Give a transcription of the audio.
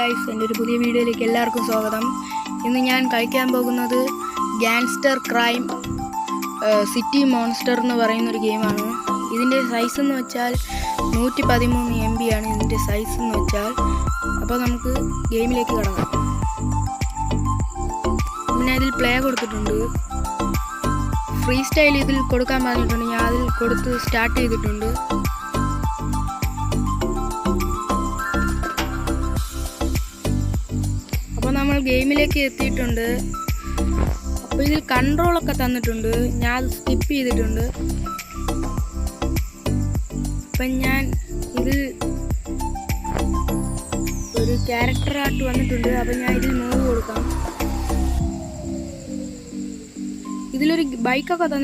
Guys, എൻ്റെ ഒരു പുതിയ വീഡിയോയിലേക്ക് എല്ലാവർക്കും സ്വാഗതം. ഇന്ന് ഞാൻ കളിക്കാൻ പോകുന്നത് ഗാങ്സ്റ്റർ ക്രൈം സിറ്റി മോൺസ്റ്റർ എന്ന് പറയുന്നൊരു ഗെയിമാണ്. ഇതിൻ്റെ സൈസ് എന്ന് വെച്ചാൽ 113 MB ആണ് ഇതിൻ്റെ സൈസ് എന്ന് വെച്ചാൽ. അപ്പോൾ നമുക്ക് ഗെയിമിലേക്ക് കടക്കാം. പിന്നെ ഇതിൽ പ്ലേ കൊടുത്തിട്ടുണ്ട്, ഫ്രീ സ്റ്റൈൽ ഇതിൽ കൊടുക്കാൻ പറഞ്ഞിട്ടുണ്ട്. ഞാൻ അതിൽ കൊടുത്ത് സ്റ്റാർട്ട് ചെയ്തിട്ടുണ്ട്. അപ്പോൾ നമ്മൾ ഗെയിമിലേക്ക് എത്തിയിട്ടുണ്ട്. അപ്പോൾ ഇതിൽ കൺട്രോളൊക്കെ തന്നിട്ടുണ്ട്, ഞാൻ അത് സ്കിപ്പ് ചെയ്തിട്ടുണ്ട്. അപ്പം ഞാൻ ഇതിൽ ഒരു ക്യാരക്ടറായിട്ട് വന്നിട്ടുണ്ട്. അപ്പം ഞാൻ ഇതിൽ മൂവ് കൊടുക്കാം. ഇതിലൊരു ബൈക്കൊക്കെ